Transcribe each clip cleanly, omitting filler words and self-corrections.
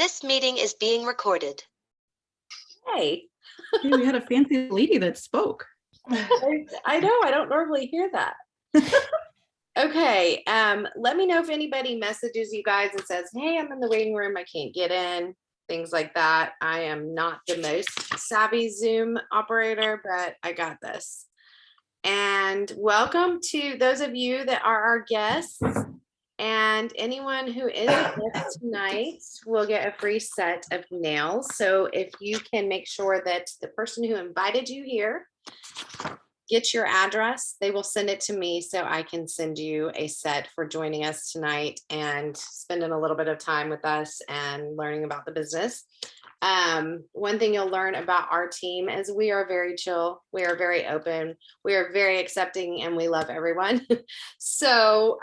This meeting is being recorded. Hey. Hey, we had a fancy lady that spoke. I know, I don't normally hear that. Okay, let me know if anybody messages you guys and says, hey, I'm in the waiting room, I can't get in, things like that. I am not the most savvy Zoom operator, but I got this. And welcome to those of you that are our guests. And anyone who is a guest tonight will get a free set of nails. So if you can make sure that the person who invited you here gets your address, they will send it to me so I can send you a set for joining us tonight and spending a little bit of time with us and learning about the business. One thing you'll learn about our team is we are very chill, we are very open, we are very accepting, and we love everyone. So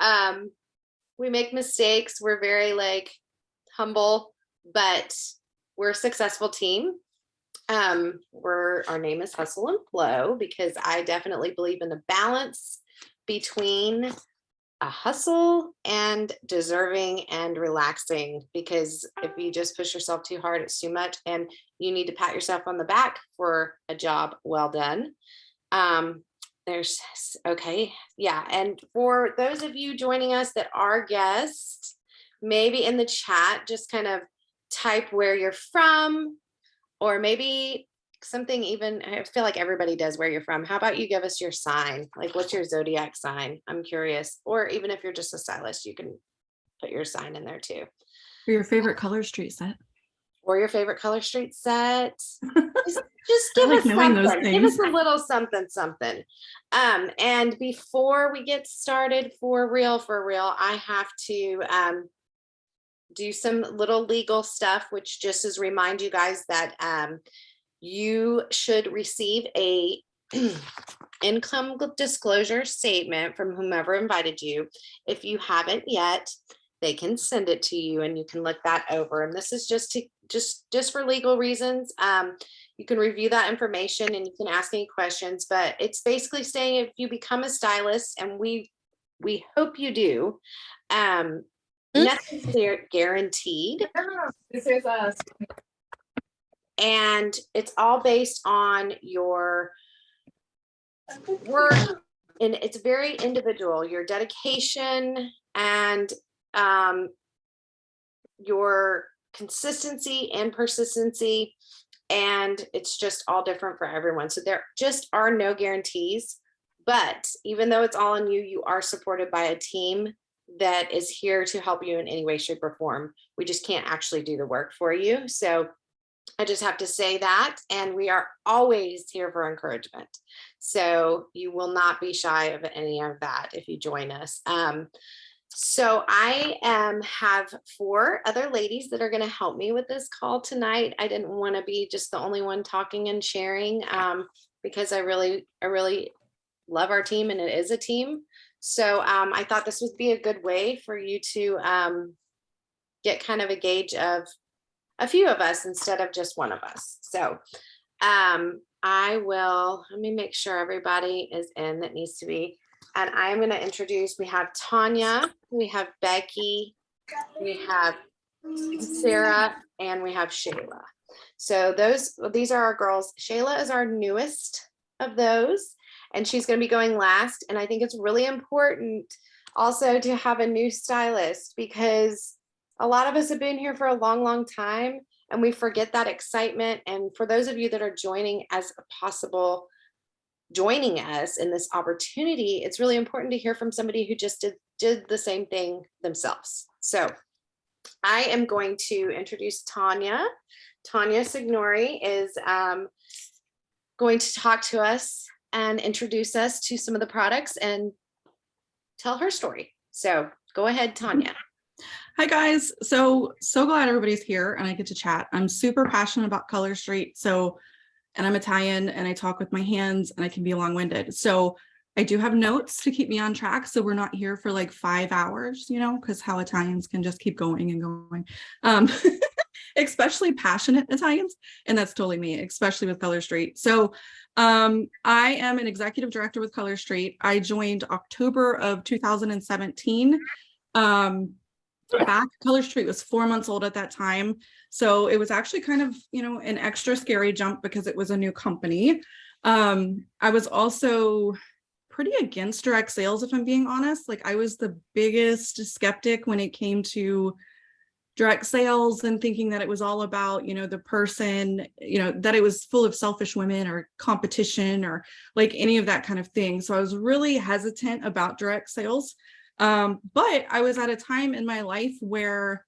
we make mistakes, we're very humble, but we're a successful team. Our name is Hustle and Flow because I definitely believe in the balance between a hustle and deserving and relaxing, because if you just push yourself too hard, it's too much, and you need to pat yourself on the back for a job well done. And for those of you joining us that are guests, maybe in the chat just kind of type where you're from, or maybe something, even I feel like everybody does where you're from. How about you give us your sign? Like, what's your zodiac sign? I'm curious. Or even if you're just a stylist, you can put your sign in there too. Or your favorite color street set. Or your favorite color street set. Just give us something. Give us a little something. And before we get started, for real, I have to do some little legal stuff, which just is remind you guys that you should receive a income disclosure statement from whomever invited you. If you haven't yet, they can send it to you and you can look that over. And this is just for legal reasons. You can review that information and you can ask any questions, but it's basically saying if you become a stylist, and we hope you do, nothing's guaranteed. This is us. And it's all based on your work, and it's very individual, your dedication and your consistency and persistency, and it's just all different for everyone. So there just are no guarantees, but even though it's all on you, you are supported by a team that is here to help you in any way, shape, or form. We just can't actually do the work for you. So I just have to say that, and we are always here for encouragement. So you will not be shy of any of that if you join us. So I have 4 other ladies that are going to help me with this call tonight. I didn't want to be just the only one talking and sharing because I really love our team, and it is a team. So I thought this would be a good way for you to get kind of a gauge of a few of us instead of just one of us. So let me make sure everybody is in that needs to be. And I'm going to introduce, we have Tanya, we have Becky, we have Sarah, and we have Shayla. So these are our girls. Shayla is our newest of those, and she's going to be going last. And I think it's really important also to have a new stylist, because a lot of us have been here for a long time, and we forget that excitement. And for those of you that are joining as a possible joining us in this opportunity, it's really important to hear from somebody who just did the same thing themselves. So I am going to introduce Tanya. Tanya Signori is going to talk to us and introduce us to some of the products and tell her story. So go ahead, Tanya. Hi guys, so glad everybody's here and I get to chat. I'm super passionate about Color Street, and I'm Italian and I talk with my hands and I can be long-winded. So I do have notes to keep me on track, so we're not here for like 5 hours, because how Italians can just keep going and going. Especially passionate Italians, and that's totally me, especially with Color Street. So I am an executive director with Color Street. I joined October of 2017. back. Color Street was 4 months old at that time. So it was actually kind of, an extra scary jump because it was a new company. I was also pretty against direct sales, if I'm being honest. Like, I was the biggest skeptic when it came to direct sales and thinking that it was all about, the person, that it was full of selfish women or competition or like any of that kind of thing. So I was really hesitant about direct sales. But I was at a time in my life where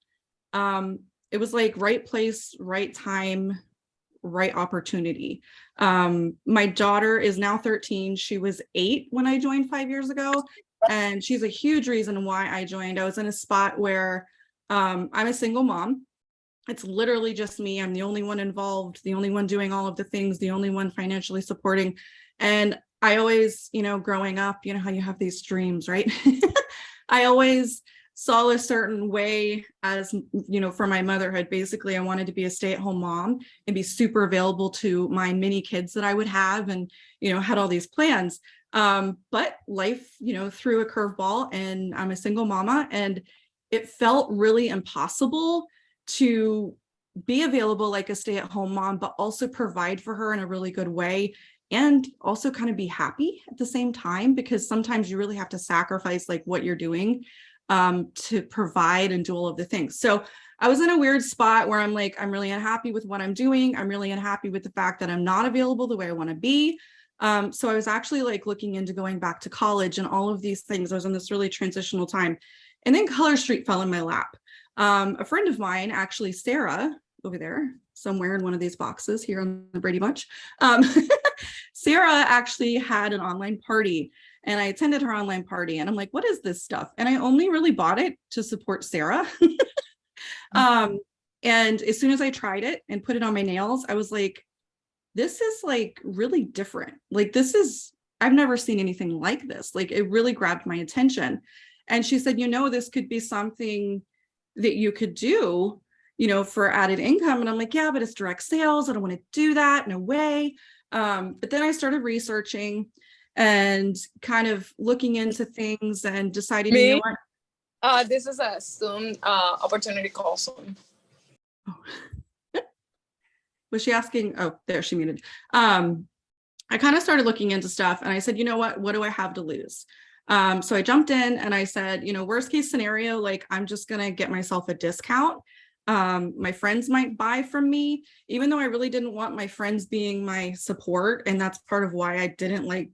it was like right place, right time, right opportunity. My daughter is now 13. She was 8 when I joined 5 years ago. And she's a huge reason why I joined. I was in a spot where I'm a single mom. It's literally just me. I'm the only one involved, the only one doing all of the things, the only one financially supporting. And I always, growing up, how you have these dreams, right? I always saw a certain way as, for my motherhood. Basically, I wanted to be a stay-at-home mom and be super available to my mini kids that I would have, and, had all these plans. But life, threw a curveball, and I'm a single mama, and it felt really impossible to be available like a stay-at-home mom, but also provide for her in a really good way, and also kind of be happy at the same time, because sometimes you really have to sacrifice like what you're doing to provide and do all of the things. So I was in a weird spot where I'm like, I'm really unhappy with what I'm doing. I'm really unhappy with the fact that I'm not available the way I want to be. So I was actually like looking into going back to college and all of these things. I was in this really transitional time. And then Color Street fell in my lap. A friend of mine, actually, Sarah, over there, somewhere in one of these boxes here on the Brady Bunch. Sarah actually had an online party, and I attended her online party, and I'm like, what is this stuff? And I only really bought it to support Sarah. And as soon as I tried it and put it on my nails, I was like, this is like really different. Like, I've never seen anything like this. Like, it really grabbed my attention. And she said, this could be something that you could do, for added income. And I'm like, yeah, but it's direct sales. I don't want to do that. No way. But then I started researching and kind of looking into things and decided, you know what? This is a Zoom opportunity call soon. Oh. Was she asking? Oh, there, she muted. I kind of started looking into stuff, and I said, you know what do I have to lose? So I jumped in and I said, worst case scenario, like, I'm just going to get myself a discount. My friends might buy from me, even though I really didn't want my friends being my support. And that's part of why I didn't like,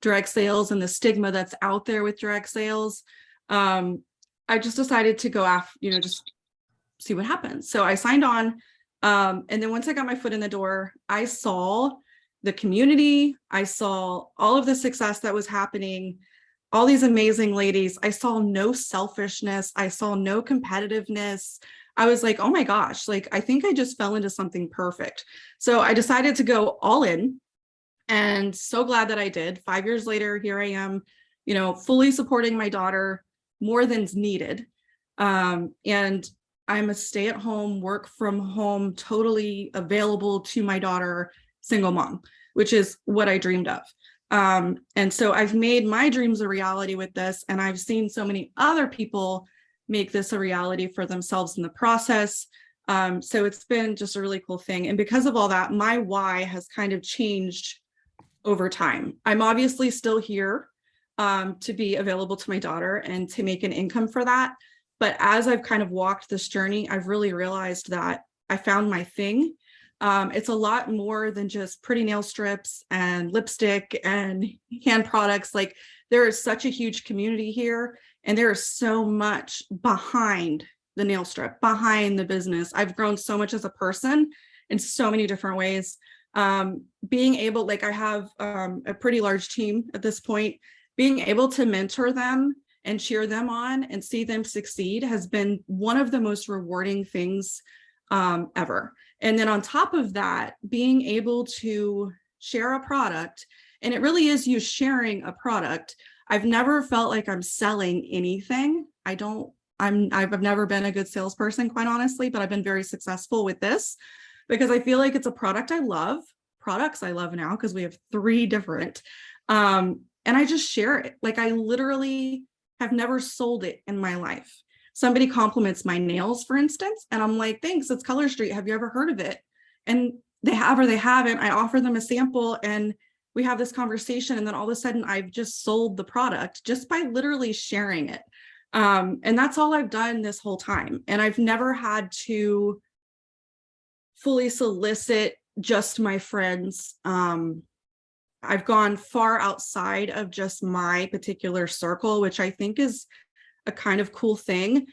direct sales and the stigma that's out there with direct sales. I just decided to go after, just see what happens. So I signed on. And then once I got my foot in the door, I saw the community. I saw all of the success that was happening, all these amazing ladies. I saw no selfishness. I saw no competitiveness. I was like, oh my gosh, like, I think I just fell into something perfect. So I decided to go all in, and so glad that I did. 5 years later, here I am, fully supporting my daughter more than's needed. And I'm a stay-at-home, work from home, totally available to my daughter, single mom, which is what I dreamed of. And so I've made my dreams a reality with this, and I've seen so many other people make this a reality for themselves in the process. So it's been just a really cool thing. And because of all that, my why has kind of changed over time. I'm obviously still here to be available to my daughter and to make an income for that. But as I've kind of walked this journey, I've really realized that I found my thing. It's a lot more than just pretty nail strips and lipstick and hand products. Like, there is such a huge community here, and there is so much behind the nail strip, behind the business. I've grown so much as a person in so many different ways. Being able, like, I have a pretty large team at this point, being able to mentor them and cheer them on and see them succeed has been one of the most rewarding things ever. And then on top of that, being able to share a product, and it really is you sharing a product. I've never felt like I'm selling anything. I've never been a good salesperson, quite honestly, but I've been very successful with this because I feel like it's a products I love now, because we have 3 different, and I just share it. Like, I literally have never sold it in my life. somebody compliments my nails, for instance, and I'm like, thanks, it's Color Street. Have you ever heard of it? And they have or they haven't. I offer them a sample and we have this conversation. And then all of a sudden I've just sold the product just by literally sharing it. And that's all I've done this whole time. And I've never had to fully solicit just my friends. I've gone far outside of just my particular circle, which I think is a kind of cool thing.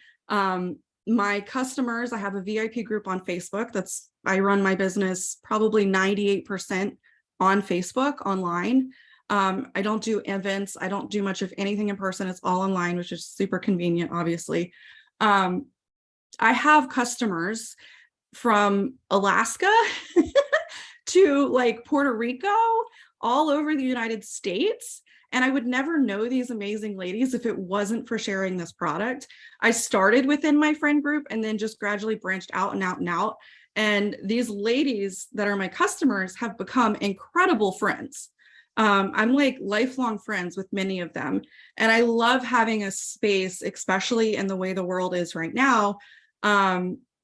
My customers, I have a VIP group on Facebook. I run my business probably 98% on Facebook online. I don't do events. I don't do much of anything in person. It's all online, which is super convenient, obviously. I have customers from Alaska to like Puerto Rico, all over the United States. And I would never know these amazing ladies if it wasn't for sharing this product. I started within my friend group and then just gradually branched out and out and out. And these ladies that are my customers have become incredible friends. I'm like lifelong friends with many of them. And I love having a space, especially in the way the world is right now,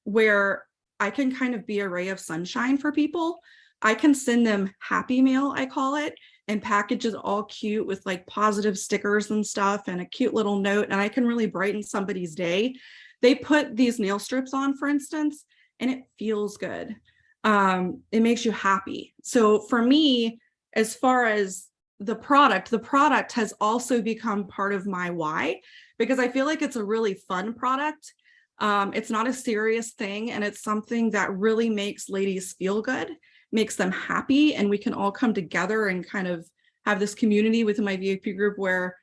where I can kind of be a ray of sunshine for people. I can send them happy mail, I call it, and packages all cute with like positive stickers and stuff and a cute little note. And I can really brighten somebody's day. They put these nail strips on, for instance, and it feels good. It makes you happy. So for me, as far as the product has also become part of my why, because I feel like it's a really fun product. It's not a serious thing, and it's something that really makes ladies feel good, makes them happy, and we can all come together and kind of have this community within my VIP group where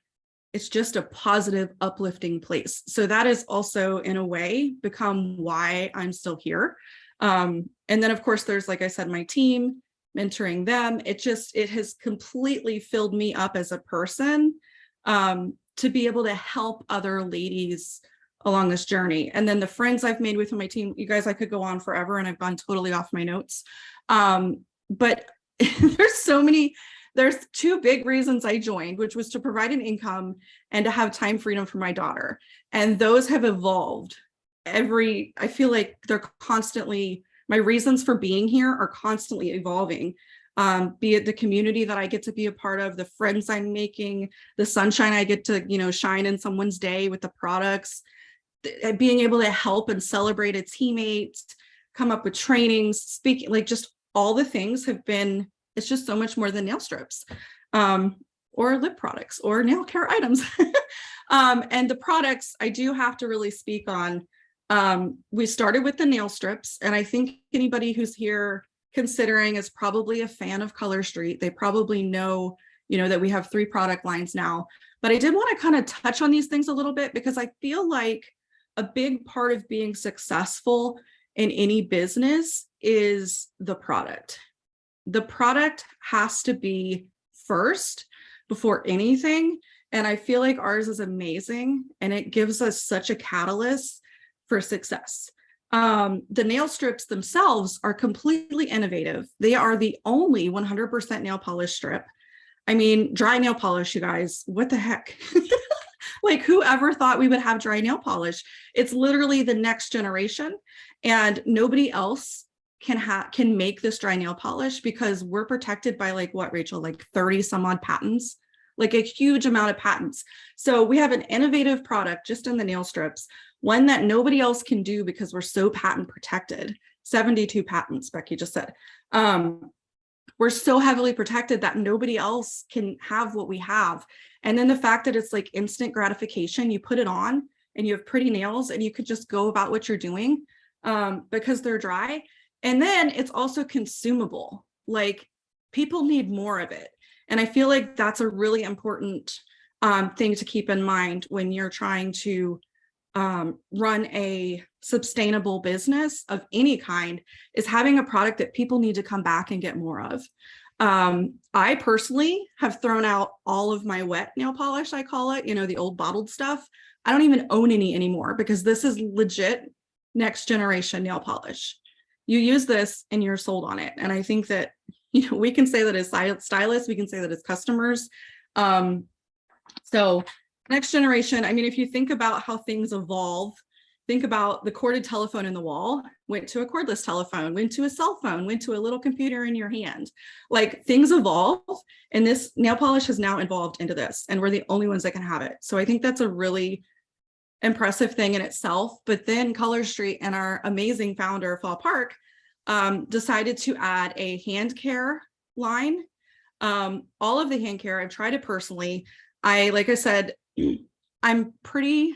it's just a positive, uplifting place. So that has also, in a way, become why I'm still here. And then, of course, there's, like I said, my team, mentoring them. It has completely filled me up as a person to be able to help other ladies along this journey. And then the friends I've made within my team, you guys, I could go on forever and I've gone totally off my notes. But there's two big reasons I joined, which was to provide an income and to have time freedom for my daughter. And those have evolved I feel like they're constantly, my reasons for being here are constantly evolving. Be it the community that I get to be a part of, the friends I'm making, the sunshine I get to, shine in someone's day with the products, being able to help and celebrate a teammate, come up with trainings, speaking, like just all the things it's just so much more than nail strips, or lip products or nail care items. And the products I do have to really speak on. We started with the nail strips, and I think anybody who's here considering is probably a fan of Color Street. They probably know, that we have 3 product lines now, but I did want to kind of touch on these things a little bit because I feel like a big part of being successful in any business is the product. The product has to be first before anything. And I feel like ours is amazing, and it gives us such a catalyst for success. The nail strips themselves are completely innovative. They are the only 100% nail polish strip. I mean, dry nail polish, you guys, what the heck? Like, whoever thought we would have dry nail polish? It's literally the next generation, and nobody else can make this dry nail polish because we're protected by like what, Rachel, like 30 some odd patents, like a huge amount of patents. So we have an innovative product just in the nail strips, one that nobody else can do because we're so patent protected. 72 patents, Becky just said. We're so heavily protected that nobody else can have what we have. And then the fact that it's like instant gratification, you put it on and you have pretty nails and you could just go about what you're doing because they're dry. And then it's also consumable. Like, people need more of it. And I feel like that's a really important thing to keep in mind when you're trying to run a sustainable business of any kind, is having a product that people need to come back and get more of. I personally have thrown out all of my wet nail polish, I call it, the old bottled stuff. I don't even own any anymore because this is legit next generation nail polish. You use this and you're sold on it. And I think that, we can say that as stylists, we can say that as customers. So next generation, I mean, if you think about how things evolve, think about the corded telephone in the wall, went to a cordless telephone, went to a cell phone, went to a little computer in your hand. Like things evolve, and this nail polish has now evolved into this, and we're the only ones that can have it. So I think that's a really impressive thing in itself. But then Color Street and our amazing founder, Fall Park, decided to add a hand care line. All of the hand care, I've tried it personally. Like I said, I'm pretty,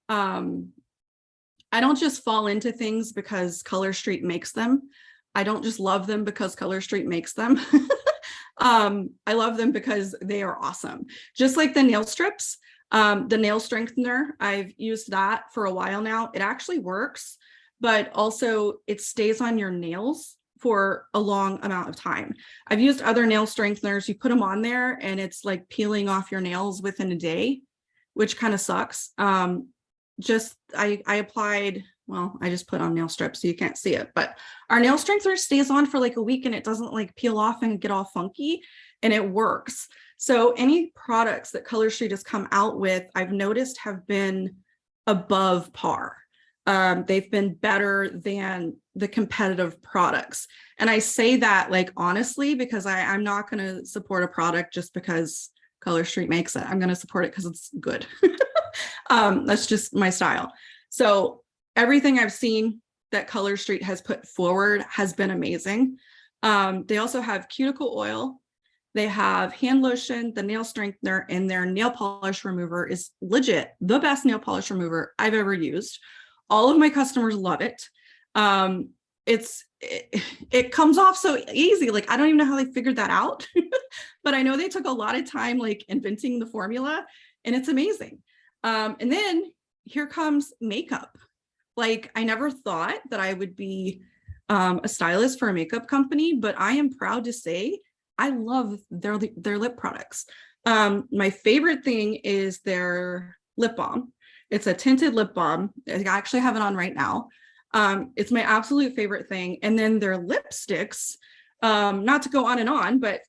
I don't just fall into things because Color Street makes them. I don't just love them because Color Street makes them. I love them because they are awesome. Just like the nail strips, the nail strengthener, I've used that for a while now. It actually works, but also it stays on your nails for a long amount of time. I've used other nail strengtheners. You put them on there and it's like peeling off your nails within a day, which kind of sucks. I applied, well, I just put on nail strips so you can't see it, but our nail strengthener stays on for like a week and it doesn't like peel off and get all funky, and it works. So any products that Color Street has come out with, I've noticed have been above par. They've been better than the competitive products. And I say that like honestly, because I'm not going to support a product just because Color Street makes it. I'm going to support it because it's good. That's just my style. So everything I've seen that Color Street has put forward has been amazing. They also have cuticle oil. They have hand lotion, the nail strengthener, and their nail polish remover is legit the best nail polish remover I've ever used. All of my customers love it. It comes off so easy. Like, I don't even know how they figured that out, but I know they took a lot of time, like inventing the formula, and it's amazing. And then here comes makeup. Like, I never thought that I would be a stylist for a makeup company, but I am proud to say I love their lip products. My favorite thing is their lip balm. It's a tinted lip balm. I actually have it on right now. It's my absolute favorite thing. And then their lipsticks, not to go on and on, but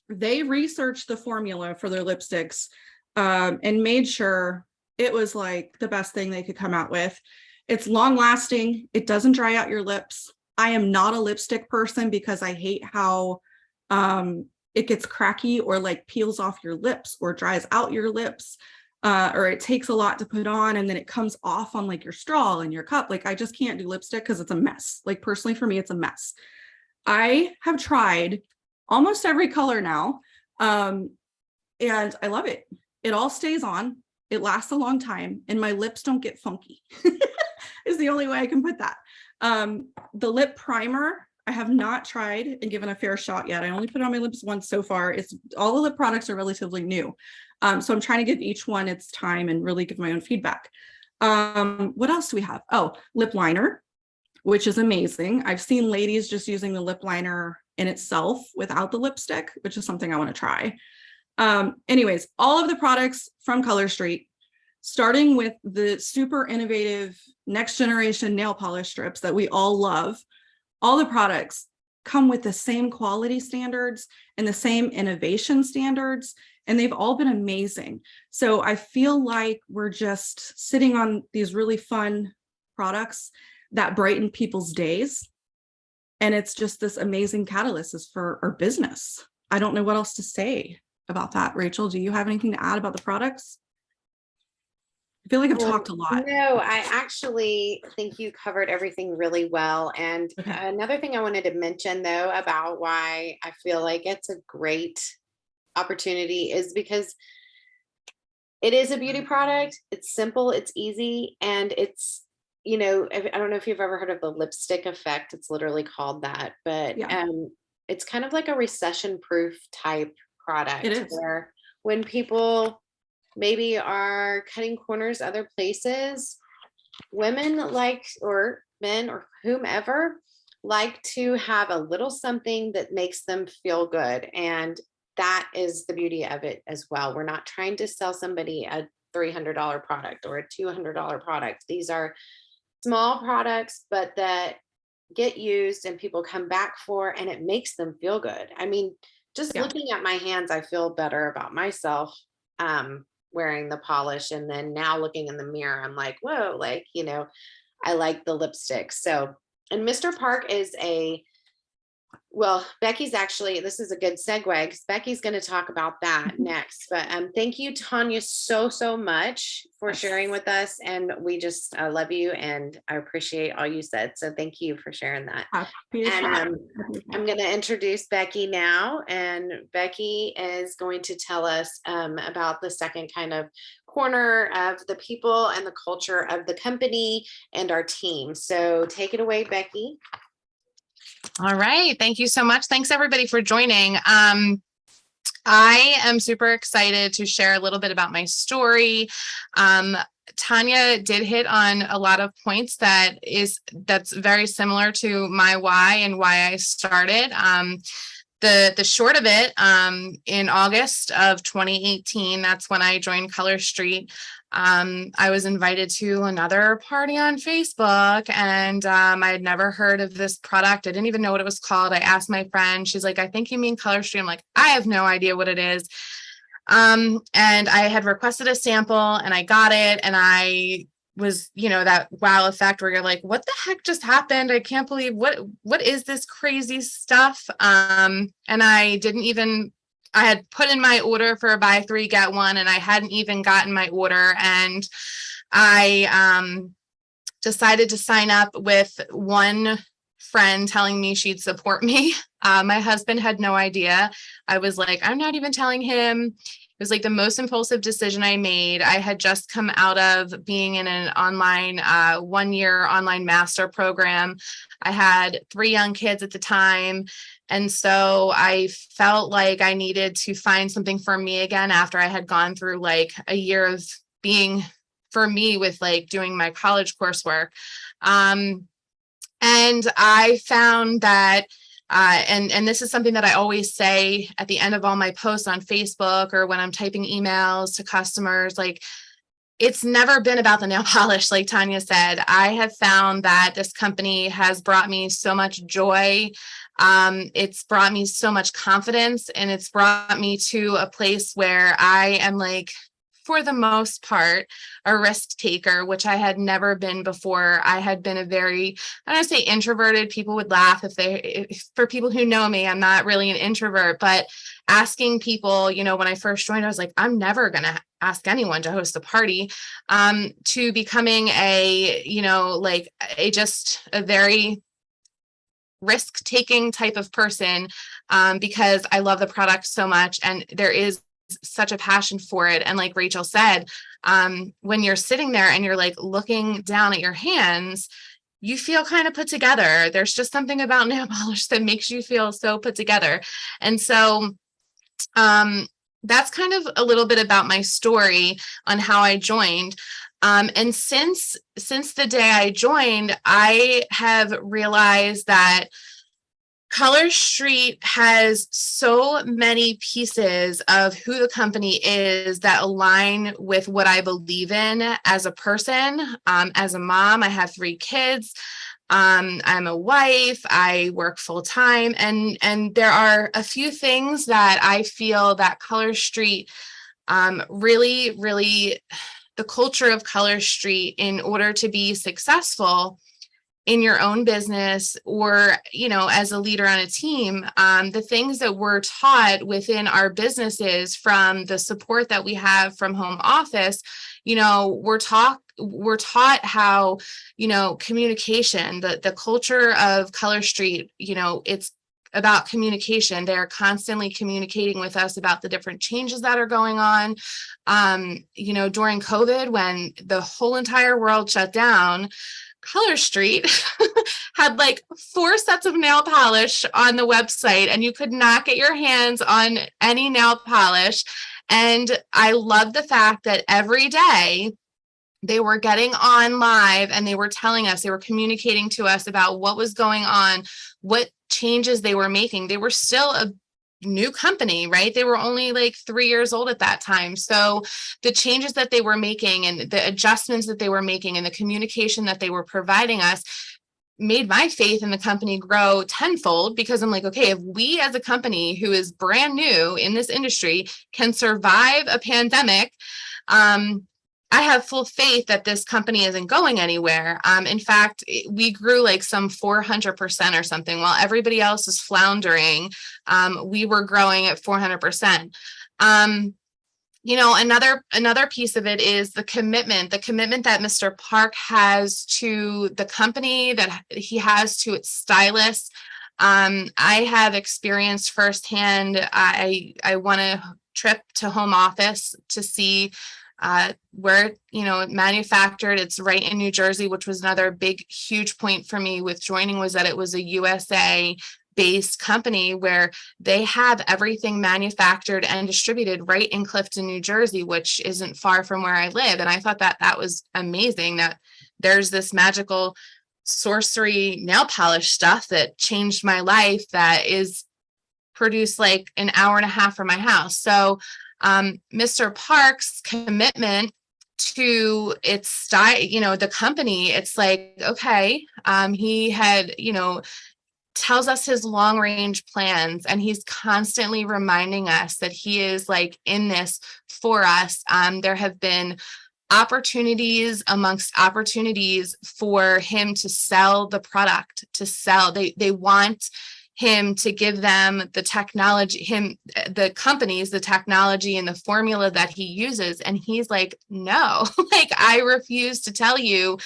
they researched the formula for their lipsticks and made sure it was like the best thing they could come out with. It's long lasting. It doesn't dry out your lips. I am not a lipstick person because I hate how it gets cracky or like peels off your lips or dries out your lips. Or it takes a lot to put on and then it comes off on like your straw and your cup. Like, I just can't do lipstick because it's a mess. Like, personally for me, it's a mess. I have tried almost every color now, and I love it. It all stays on. It lasts a long time, and my lips don't get funky. Is the only way I can put that. The lip primer, I have not tried and given a fair shot yet. I only put it on my lips once so far. It's all the lip products are relatively new. So I'm trying to give each one its time and really give my own feedback. What else do we have? Oh, lip liner, which is amazing. I've seen ladies just using the lip liner in itself without the lipstick, which is something I want to try. Anyways, all of the products from Color Street, starting with the super innovative next generation nail polish strips that we all love, all the products come with the same quality standards and the same innovation standards, and they've all been amazing. So I feel like we're just sitting on these really fun products that brighten people's days. And it's just this amazing catalyst for our business. I don't know what else to say about that. Rachel, do you have anything to add about the products? I feel like I've talked a lot. No, I actually think you covered everything really well. And Okay. another thing I wanted to mention though about why I feel like it's a great opportunity is because it is a beauty product. It's simple, it's easy, and it's, I don't know if you've ever heard of the lipstick effect. It's literally called that, but Yeah. it's kind of like a recession proof type product. It is. Where when people maybe are cutting corners other places, women like, or men or whomever, like to have a little something that makes them feel good. And that is the beauty of it as well. We're not trying to sell somebody a $300 product or a $200 product. These are small products, but that get used and people come back for, and it makes them feel good. I mean, just Yeah. looking at my hands, I feel better about myself wearing the polish. And then now looking in the mirror, I'm like, whoa, like, I like the lipstick. So, and Mr. Park is well, Becky's actually, this is a good segue because Becky's going to talk about that next. But thank you, Tanya, so much for sharing with us. And we just love you and I appreciate all you said. So thank you for sharing that. And I'm going to introduce Becky now. And Becky is going to tell us about the second kind of corner of the people and the culture of the company and our team. So take it away, Becky. All right. Thank you so much. Thanks everybody for joining. I am super excited to share a little bit about my story. Tanya did hit on a lot of points that's very similar to my why and why I started. The short of it, in August of 2018, that's when I joined Color Street. I was invited to another party on Facebook and I had never heard of this product. I didn't even know what it was called. I asked my friend, she's like, I think you mean Color Street. I'm like, I have no idea what it is. And I had requested a sample and I got it. And I was, that wow effect where you're like, what the heck just happened? I can't believe what is this crazy stuff? And I had put in my order for a buy 3, get 1, and I hadn't even gotten my order. And I decided to sign up with one friend telling me she'd support me. My husband had no idea. I was like, I'm not even telling him. It was like the most impulsive decision I made. I had just come out of being in an online 1-year online master program. I had 3 young kids at the time. And so I felt like I needed to find something for me again after I had gone through like a year of being for me with like doing my college coursework. And I found that and this is something that I always say at the end of all my posts on Facebook or when I'm typing emails to customers, like, it's never been about the nail polish. Like Tanya said, I have found that this company has brought me so much joy. It's brought me so much confidence, and it's brought me to a place where I am like, for the most part, a risk taker, which I had never been before. I had been I don't want to say introverted. People would laugh for people who know me, I'm not really an introvert, but asking people, when I first joined, I was like, I'm never going to ask anyone to host a party, to becoming just a very risk-taking type of person, because I love the product so much and there is such a passion for it. And like Rachel said, when you're sitting there and you're like looking down at your hands, you feel kind of put together. There's just something about nail polish that makes you feel so put together. And so that's kind of a little bit about my story on how I joined. And since the day I joined, I have realized that Color Street has so many pieces of who the company is that align with what I believe in as a person, as a mom. I have 3 kids. I'm a wife. I work full time, and there are a few things that I feel that Color Street really, the culture of Color Street, in order to be successful in your own business or, as a leader on a team, the things that we're taught within our businesses, from the support that we have from home office, we're taught how, communication, the culture of Color Street, it's about communication. They're constantly communicating with us about the different changes that are going on. During COVID, when the whole entire world shut down, Color Street had like 4 sets of nail polish on the website, and you could not get your hands on any nail polish. And I love the fact that every day they were getting on live and they were telling us, they were communicating to us about what was going on, what changes they were making. They were still a new company, right? They were only like 3 years old at that time. So the changes that they were making and the adjustments that they were making and the communication that they were providing us made my faith in the company grow tenfold, because I'm like, okay, if we as a company who is brand new in this industry can survive a pandemic, I have full faith that this company isn't going anywhere. In fact, we grew like some 400% or something while everybody else is floundering. We were growing at 400%. Another piece of it is the commitment that Mr. Park has to the company, that he has to its stylists. I have experienced firsthand. I won a trip to home office to see where it manufactured. It's right in New Jersey, which was another big, huge point for me with joining, was that it was a USA based company where they have everything manufactured and distributed right in Clifton, New Jersey, which isn't far from where I live. And I thought that was amazing, that there's this magical sorcery nail polish stuff that changed my life that is produced like an hour and a half from my house. So Mr. Park's commitment to its style, the company, it's like, okay, he had, tells us his long range plans, and he's constantly reminding us that he is like in this for us. There have been opportunities amongst opportunities for him to sell the product, they want him to give them the technology, the companies, the technology and the formula that he uses. And he's like, no, like, I refuse to tell you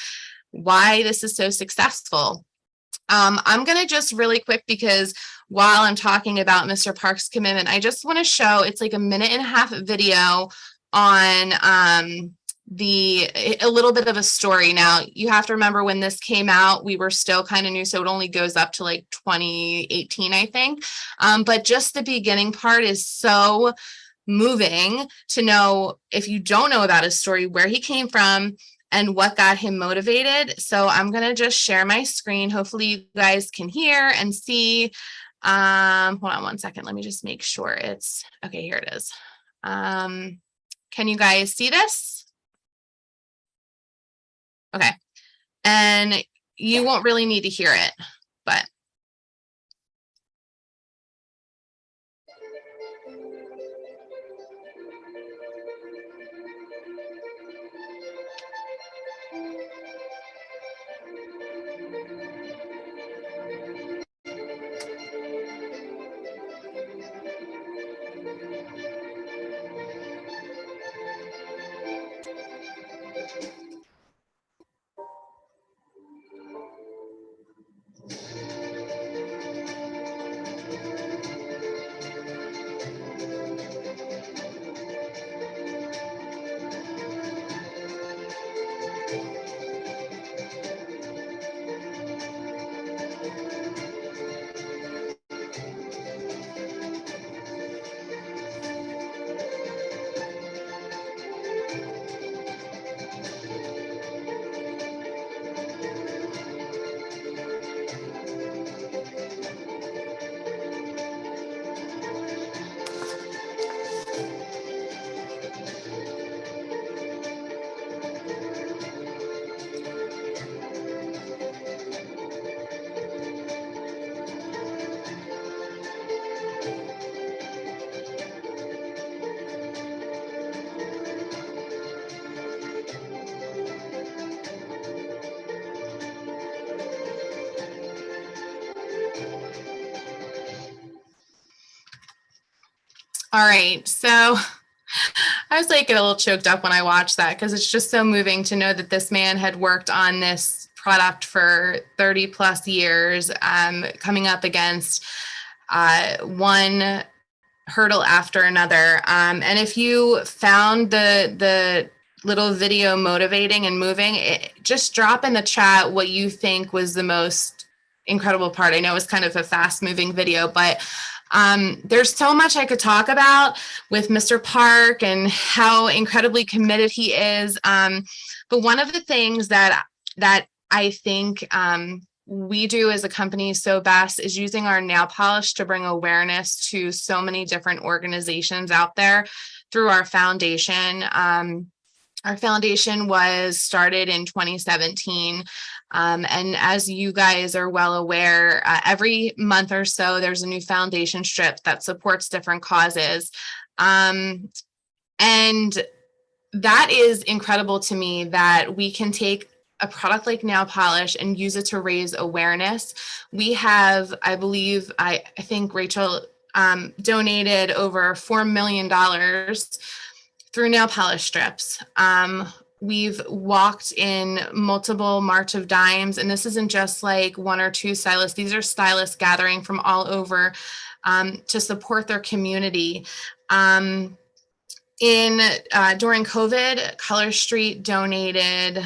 why this is so successful. I'm going to just really quick, because while I'm talking about Mr. Park's commitment, I just want to show, it's like a 1.5-minute video on a little bit of a story. Now, you have to remember, when this came out, we were still kind of new, so it only goes up to like 2018, I think. But just the beginning part is so moving to know, if you don't know about his story, where he came from and what got him motivated. So I'm going to just share my screen. Hopefully you guys can hear and see. Hold on one second. Let me just make sure it's okay. Here it is. Can you guys see this? Okay. And you won't really need to hear it, but. All right, so I was like a little choked up when I watched that, because it's just so moving to know that this man had worked on this product for 30 plus years, coming up against one hurdle after another. And if you found the little video motivating and moving, just drop in the chat what you think was the most incredible part. I know it's kind of a fast moving video, but there's so much I could talk about with Mr. Park and how incredibly committed he is. But one of the things that I think we do as a company so best is using our nail polish to bring awareness to so many different organizations out there through our foundation. Our foundation was started in 2017. And as you guys are well aware, every month or so, there's a new foundation strip that supports different causes. And that is incredible to me that we can take a product like nail polish and use it to raise awareness. We have, I believe, I think Rachel donated over $4 million through nail polish strips. We've walked in multiple March of Dimes, and this isn't just like one or two stylists. These are stylists gathering from all over to support their community. During COVID, Color Street donated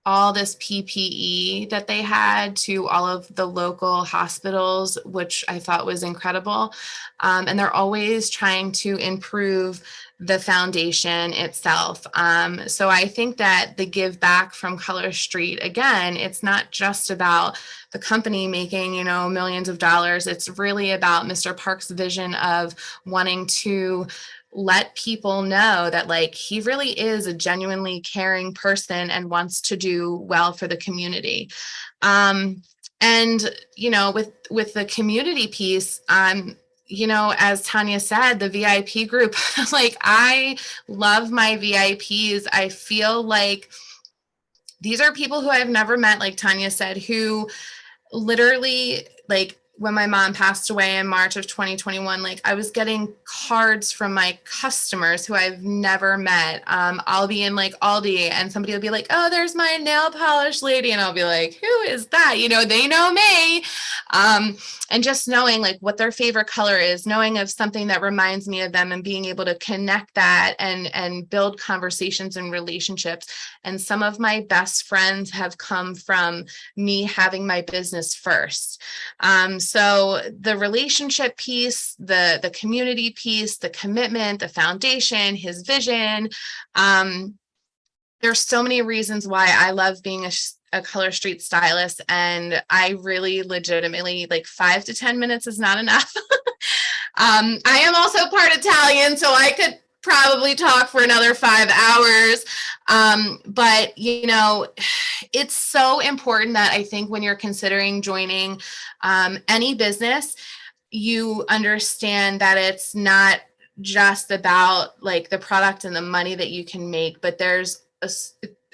all this PPE that they had to all of the local hospitals, which I thought was incredible. And they're always trying to improve the foundation itself. So I think that the give back from Color Street, again, it's not just about the company making, millions of dollars. It's really about Mr. Park's vision of wanting to let people know that like he really is a genuinely caring person and wants to do well for the community. And with the community piece, as Tanya said, the VIP group, like I love my VIPs. I feel like these are people who I've never met, like Tanya said, who literally, like, when my mom passed away in March of 2021, like I was getting cards from my customers who I've never met. I'll be in like Aldi and somebody will be like, oh, there's my nail polish lady. And I'll be like, who is that? They know me. And just knowing like what their favorite color is, knowing of something that reminds me of them and being able to connect that and build conversations and relationships. And some of my best friends have come from me having my business first. So the relationship piece, the community piece, the commitment, the foundation, his vision. There's so many reasons why I love being a Color Street stylist. And I really legitimately, like 5 to 10 minutes is not enough. I am also part Italian, so I could probably talk for another 5 hours. But it's so important that I think when you're considering joining any business, you understand that it's not just about like the product and the money that you can make, but there's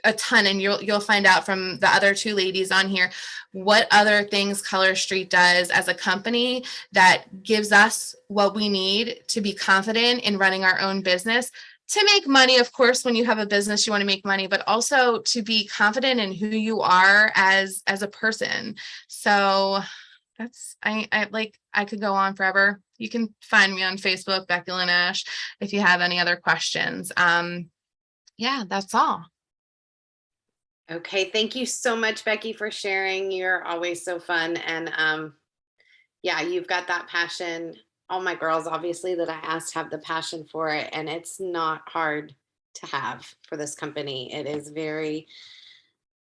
a ton, and you'll find out from the other two ladies on here what other things Color Street does as a company that gives us what we need to be confident in running our own business, to make money. Of course, when you have a business, you want to make money, but also to be confident in who you are as a person. So that's, I could go on forever. You can find me on Facebook, Becky Lynn Ash, if you have any other questions. Yeah, that's all. Okay, thank you so much, Becky, for sharing. You're always so fun. And yeah, you've got that passion. All my girls, obviously, that I asked have the passion for it. And it's not hard to have for this company.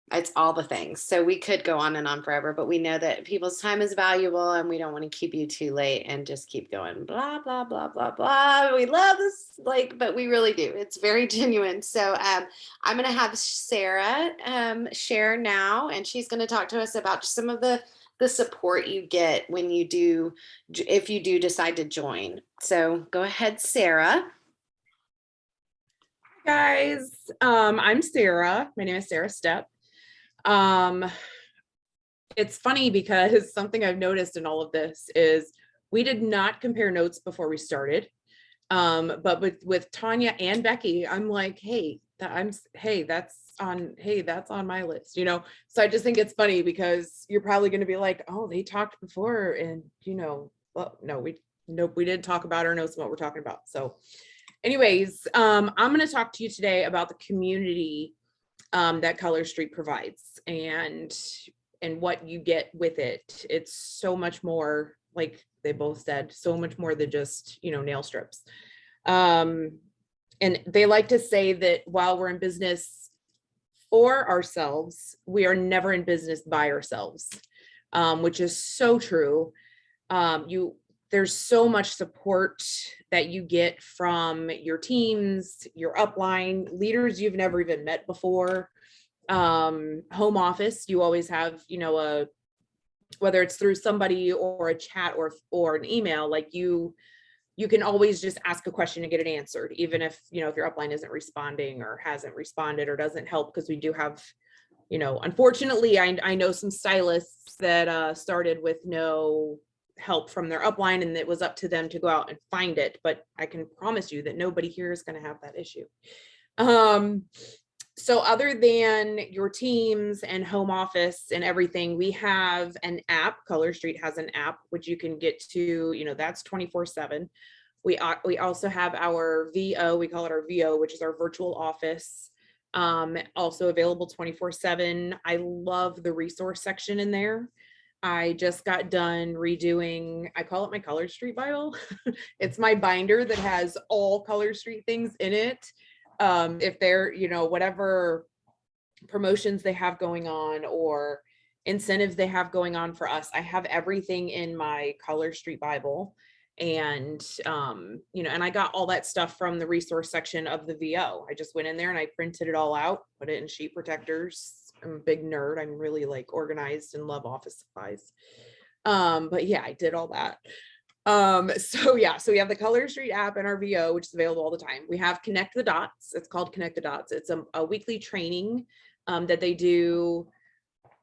It's all the things. So we could go on and on forever, but we know that people's time is valuable and we don't want to keep you too late and just keep going, blah, blah, blah, blah, blah. We love this, but we really do. It's very genuine. So I'm going to have Sarah share now, and she's going to talk to us about some of the support you get if you do decide to join. So go ahead, Sarah. Hi guys, I'm Sarah. My name is Sarah Stepp. It's funny because something I've noticed in all of this is we did not compare notes before we started. But with Tanya and Becky, I'm like, that's on my list, So I just think it's funny because you're probably going to be like, oh, they talked before, and well, no, we didn't talk about our notes and what we're talking about. So anyways, I'm going to talk to you today about the community that Color Street provides and what you get with it. It's so much more, like they both said, so much more than just, nail strips. And they like to say that while we're in business for ourselves, we are never in business by ourselves, which is so true. There's so much support that you get from your teams, your upline, leaders you've never even met before. Home office, you always have, whether it's through somebody or a chat or an email, like you can always just ask a question and get it answered, even if, you know, if your upline isn't responding or hasn't responded or doesn't help, because we do have, you know, unfortunately, I know some stylists that started with no help from their upline, and it was up to them to go out and find it. But I can promise you that nobody here is going to have that issue. So other than your teams and home office and everything, we have an app. Color Street has an app, which you can get to, you know, that's 24/7. We also have our VO, we call it our VO, which is our virtual office, also available 24/7. I love the resource section in there. I just got done redoing, I call it my Color Street Bible. It's my binder that has all Color Street things in it. If they're, you know, whatever promotions they have going on or incentives they have going on for us, I have everything in my Color Street Bible. And, you know, and I got all that stuff from the resource section of the VO. I just went in there and I printed it all out, put it in sheet protectors. I'm a big nerd. I'm really like organized and love office supplies. But yeah, I did all that. So yeah, so we have the Color Street app and our VO, which is available all the time. We have Connect the Dots. It's called Connect the Dots. It's a weekly training that they do.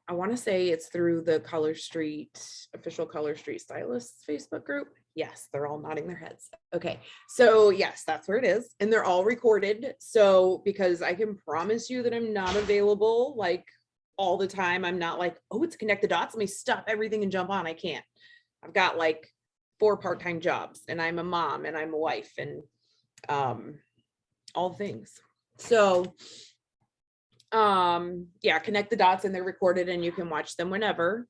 I want to say it's through the Color Street, official Color Street Stylists Facebook group. Yes, they're all nodding their heads. Okay, so yes, that's where it is. And they're all recorded. So because I can promise you that I'm not available like all the time. I'm not like, oh, it's Connect the Dots. Let me stop everything and jump on. I can't. I've got like 4 part-time jobs, and I'm a mom and I'm a wife and all things. So yeah, Connect the Dots, and they're recorded and you can watch them whenever.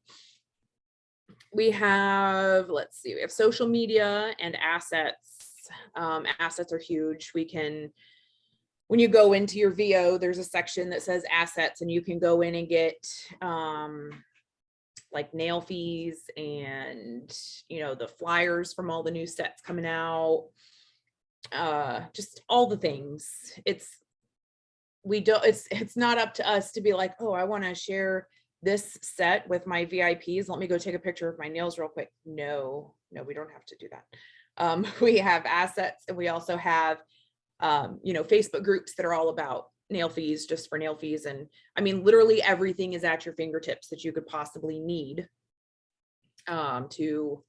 We have, let's see, we have social media and assets. Assets are huge. We can, when you go into your VO, there's a section that says assets, and you can go in and get like nail fees and, you know, the flyers from all the new sets coming out, just all the things. It's not up to us to be like, oh, I want to share this set with my VIPs. Let me go take a picture of my nails real quick. No, we don't have to do that. We have assets, and we also have, you know, Facebook groups that are all about nail fees, just for nail fees. And I mean, literally everything is at your fingertips that you could possibly need to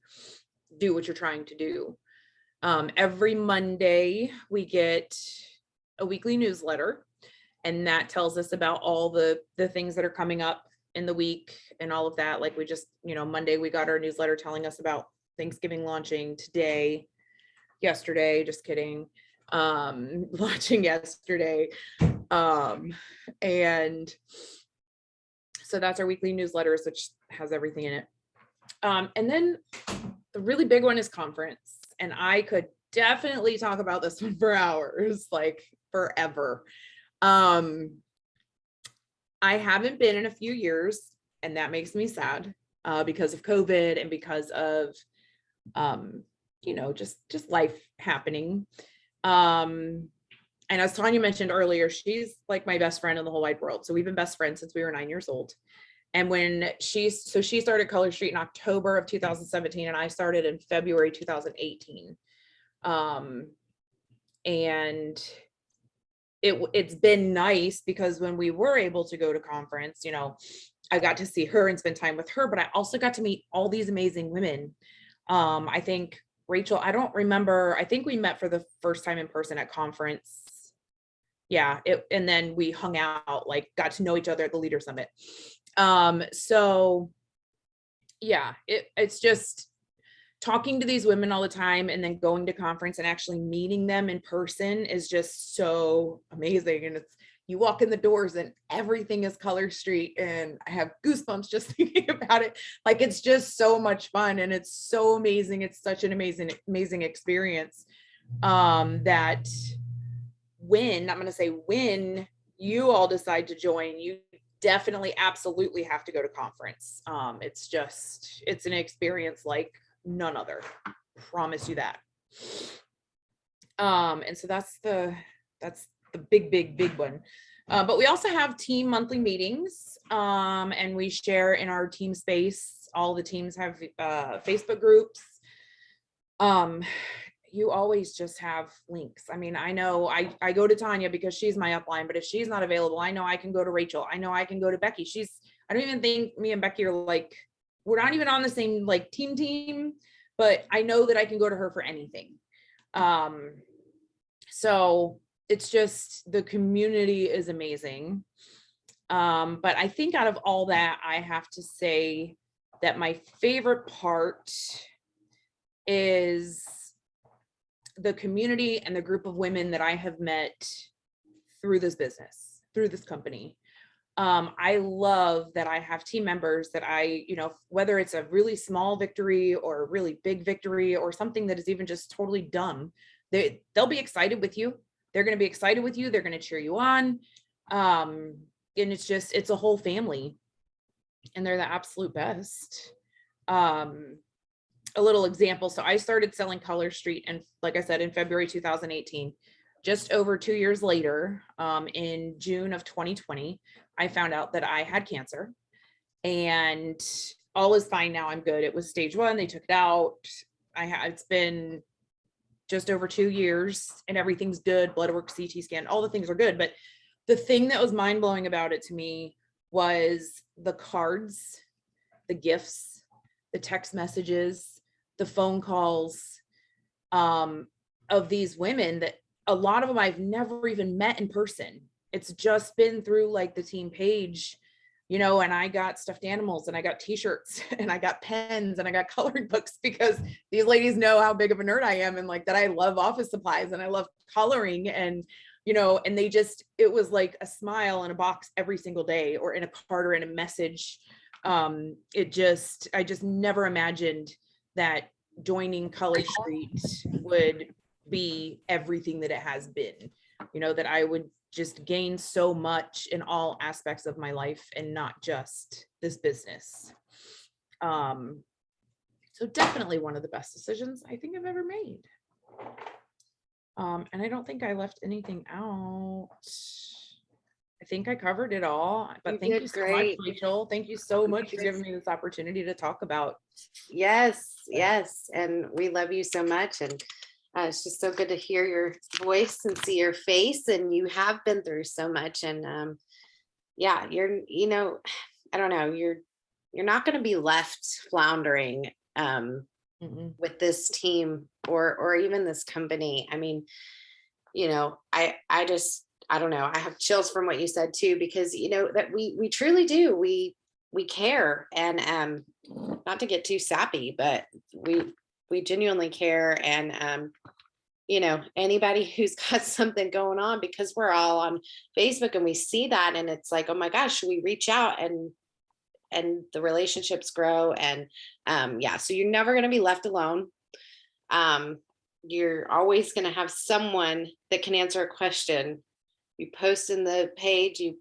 do what you're trying to do. Every Monday we get a weekly newsletter, and that tells us about all the things that are coming up in the week and all of that. Like we just, you know, Monday we got our newsletter telling us about Thanksgiving launching yesterday, just kidding, launching yesterday. And so that's our weekly newsletters, which has everything in it. And then the really big one is conference. And I could definitely talk about this one for hours, like forever. I haven't been in a few years, and that makes me sad, because of COVID and because of, you know, just life happening. And as Tanya mentioned earlier, she's like my best friend in the whole wide world. So we've been best friends since we were 9 years old. And when she started Color Street in October of 2017, and I started in February 2018. And it's been nice because when we were able to go to conference, you know, I got to see her and spend time with her, but I also got to meet all these amazing women. I think Rachel, I don't remember, I think we met for the first time in person at conference. Yeah, and then we hung out, like got to know each other at the Leader Summit. So yeah, it's just talking to these women all the time, and then going to conference and actually meeting them in person is just so amazing. And you walk in the doors and everything is Color Street, and I have goosebumps just thinking about it. Like, it's just so much fun, and it's so amazing. It's such an amazing experience, that when you all decide to join, you definitely absolutely have to go to conference. It's an experience like none other, promise you that. And so that's the big one. But we also have team monthly meetings, and we share in our team space. All the teams have Facebook groups. you always just have links. I mean, I know I go to Tanya because she's my upline, but if she's not available, I know I can go to Rachel. I know I can go to Becky. I don't even think me and Becky are like, we're not even on the same like team, but I know that I can go to her for anything. So it's just, the community is amazing. But I think out of all that, I have to say that my favorite part is the community and the group of women that I have met through this business, through this company. I love that I have team members that whether it's a really small victory or a really big victory or something that is even just totally dumb, they'll be excited with you. They're going to be excited with you. They're going to cheer you on. And it's a whole family, and they're the absolute best. A little example. So I started selling Color Street, and like I said, in February 2018. Just over 2 years later, in June of 2020, I found out that I had cancer, and all is fine now. I'm good. It was stage 1. They took it out. It's been just over 2 years and everything's good. Blood work, CT scan, all the things are good. But the thing that was mind blowing about it to me was the cards, the gifts, the text messages, the phone calls, of these women that a lot of them I've never even met in person. It's just been through like the team page, and I got stuffed animals, and I got t-shirts, and I got pens, and I got coloring books, because these ladies know how big of a nerd I am, and like that I love office supplies and I love coloring, and and it was like a smile in a box every single day, or in a card or in a message. I just never imagined that joining Color Street would be everything that it has been, that I would just gain so much in all aspects of my life and not just this business. So definitely one of the best decisions I think I've ever made. And I don't think I left anything out. I think I covered it all, but You thank did you so great. much, Rachel. Thank you so much for did. giving me this opportunity to talk about. Yes, yes. And we love you so much. And it's just so good to hear your voice and see your face. And you have been through so much. And yeah, I don't know, you're not going to be left floundering with this team or even this company. I mean, I don't know. I have chills from what you said too, because that we truly do. We care, and not to get too sappy, but we genuinely care. And anybody who's got something going on, because we're all on Facebook and we see that, and it's like, oh my gosh, we reach out and the relationships grow. And so you're never going to be left alone. You're always going to have someone that can answer a question. You post in the page, you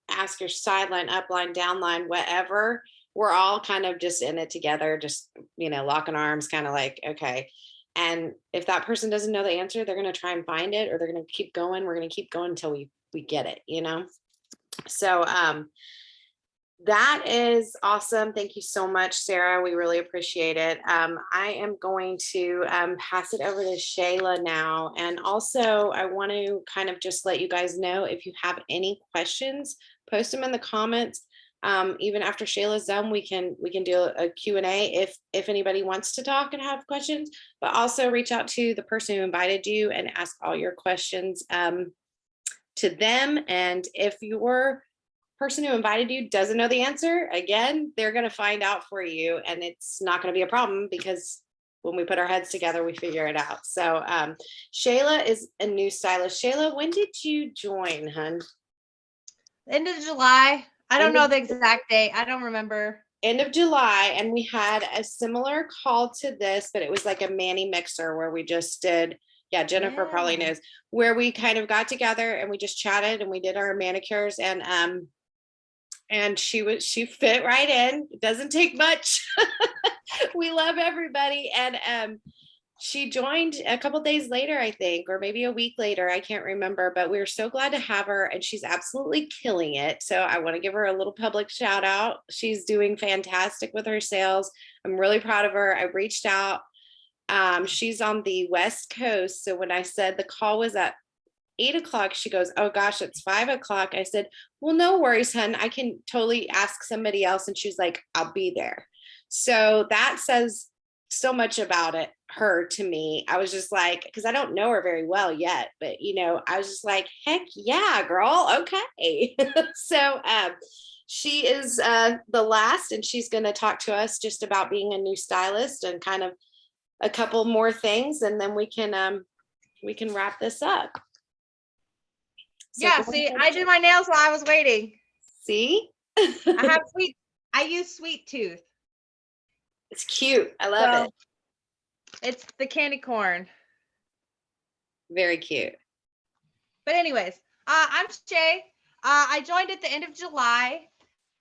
ask your sideline, upline, downline, whatever. We're all kind of just in it together, just, locking arms, kind of like, okay. And if that person doesn't know the answer, they're going to try and find it, or they're going to keep going. We're going to keep going until we get it, So, that is awesome. Thank you so much, Sarah. We really appreciate it. I am going to pass it over to Shayla now. And also, I want to kind of just let you guys know, if you have any questions, post them in the comments. Even after Shayla's done, we can do a Q&A if anybody wants to talk and have questions, but also reach out to the person who invited you and ask all your questions to them. And if your person who invited you doesn't know the answer, again, they're going to find out for you, and it's not going to be a problem, because when we put our heads together, we figure it out. So Shayla is a new stylist. Shayla, when did you join, hun? End of July. I don't End know of the exact date. I don't remember. End of July. And we had a similar call to this, but it was like a Manny mixer where we just did, Jennifer probably Yeah. knows, where we kind of got together and we just chatted and we did our manicures, and she fit right in. It doesn't take much. We love everybody. And she joined a couple days later, I think, or maybe a week later. I can't remember, but we're so glad to have her, and she's absolutely killing it. So I want to give her a little public shout out. She's doing fantastic with her sales. I'm really proud of her. I reached out She's on the West Coast. So when I said the call was at 8 o'clock, she goes, "Oh gosh, it's 5 o'clock." I said, "Well, no worries, hun. I can totally ask somebody else." And she's like, "I'll be there." So that says so much about her to me. I was just like, because I don't know her very well yet, but I was just like, heck yeah, girl. Okay. So she is the last, and she's going to talk to us just about being a new stylist and kind of a couple more things, and then we can wrap this up. So Yeah, go see, ahead, I did my nails while I was waiting. See? I use Sweet Tooth. It's cute. I love So, it. It's the candy corn. Very cute. But anyways, I'm Shay. I joined at the end of July,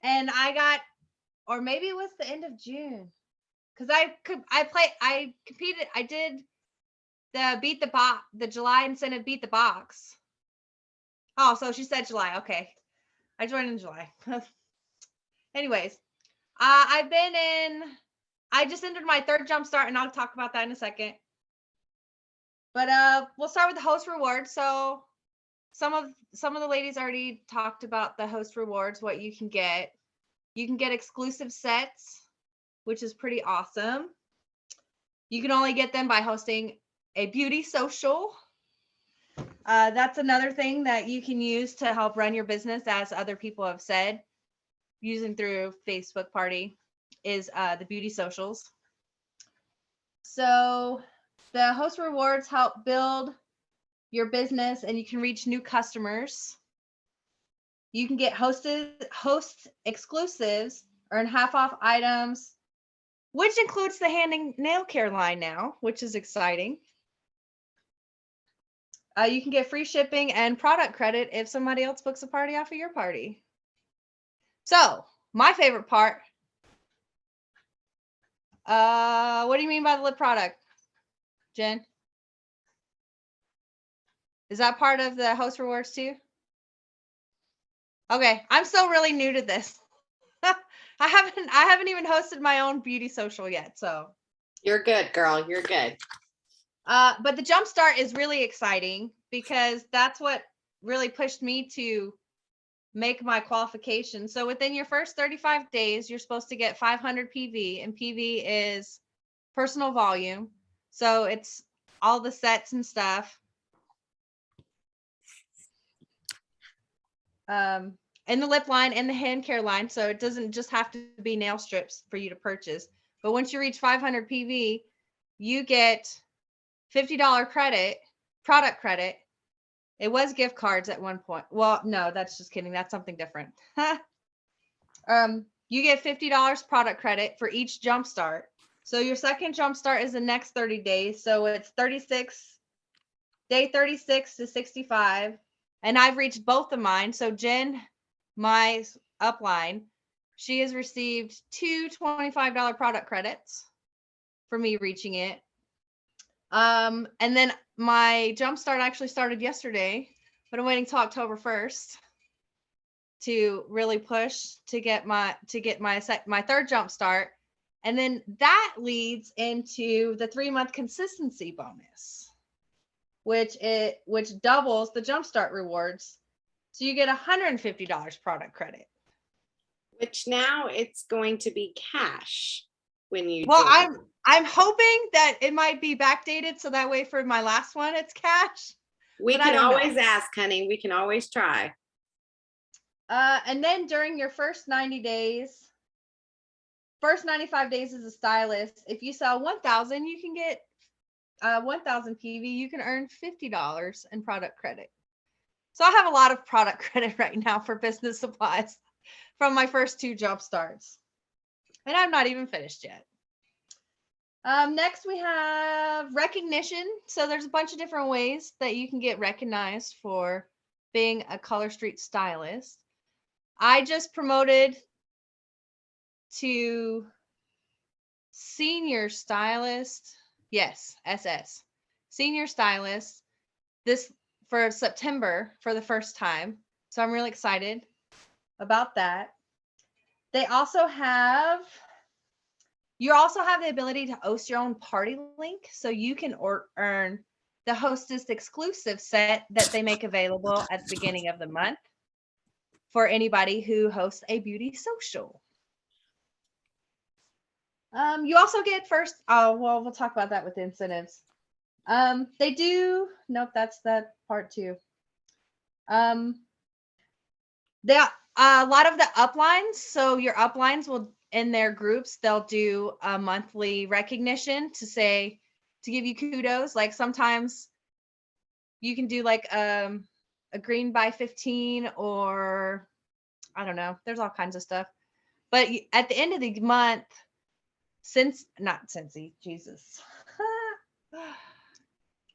and or maybe it was the end of June, because I competed. I did the July incentive Beat the Box. Oh, so she said July. Okay, I joined in July. Anyways, I just entered my third jump start, and I'll talk about that in a second. But we'll start with the host rewards. So some of the ladies already talked about the host rewards, what you can get. You can get exclusive sets, which is pretty awesome. You can only get them by hosting a beauty social. That's another thing that you can use to help run your business, as other people have said, using through Facebook Party, is the beauty socials. So the host rewards help build your business, and you can reach new customers. You can get host exclusives, earn half off items, which includes the hand and nail care line now, which is exciting. You can get free shipping and product credit if somebody else books a party off of your party. So my favorite part. What do you mean by the lip product, Jen? Is that part of the host rewards too? Okay, I'm still really new to this. I haven't even hosted my own beauty social yet, so. You're good, girl. You're good. But the Jumpstart is really exciting, because that's what really pushed me to make my qualification. So within your first 35 days, you're supposed to get 500 PV, and PV is personal volume. So it's all the sets and stuff. In the lip line and the hand care line. So it doesn't just have to be nail strips for you to purchase. But once you reach 500 PV, you get $50 credit, product credit. It was gift cards at one point. Well, no, that's just kidding. That's something different. You get $50 product credit for each Jumpstart. So your second Jumpstart is the next 30 days. So it's day 36 to 65. And I've reached both of mine. So Jen, my upline, she has received 2 $25 product credits for me reaching it. And then my Jumpstart actually started yesterday, but I'm waiting till October 1st to really push to get my third Jumpstart. And then that leads into the 3-month consistency bonus, which doubles the Jumpstart rewards. So you get $150 product credit. Which now it's going to be cash when you Well, do it. I'm hoping that it might be backdated, so that way for my last one it's cash. We but I can don't know. always ask, honey. We can always try. And then during your first 90 days, first 95 days as a stylist, if you sell 1,000, you can get 1,000 PV. You can earn $50 in product credit. So I have a lot of product credit right now for business supplies from my first 2 jump starts. And I'm not even finished yet. Next, we have recognition. So there's a bunch of different ways that you can get recognized for being a Color Street stylist. I just promoted to senior stylist. Yes, SS. Senior stylist this for September for the first time. So I'm really excited about that. They also have You also have the ability to host your own party link, so you can earn the Hostess exclusive set that they make available at the beginning of the month for anybody who hosts a beauty social. You also get first. Oh, well, we'll talk about that with the incentives. They do. Nope, that's that part too. A lot of the uplines. So your uplines will, in their groups, they'll do a monthly recognition to say, to give you kudos. Like sometimes you can do like a green by 15, or I don't know. There's all kinds of stuff. But at the end of the month, Jesus.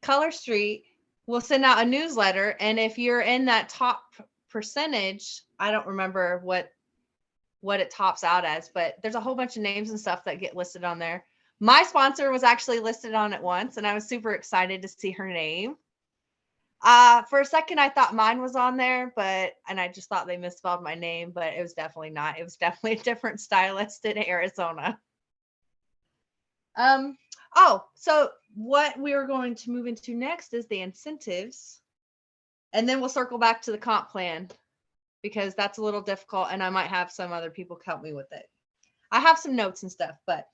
Color Street will send out a newsletter, and if you're in that top percentage, I don't remember what it tops out as, but there's a whole bunch of names and stuff that get listed on there. My sponsor was actually listed on it once, and I was super excited to see her name. For a second, I thought mine was on there, and I just thought they misspelled my name, but it was definitely not. It was definitely a different stylist in Arizona. So what we are going to move into next is the incentives, and then we'll circle back to the comp plan because that's a little difficult, and I might have some other people help me with it. I have some notes and stuff, but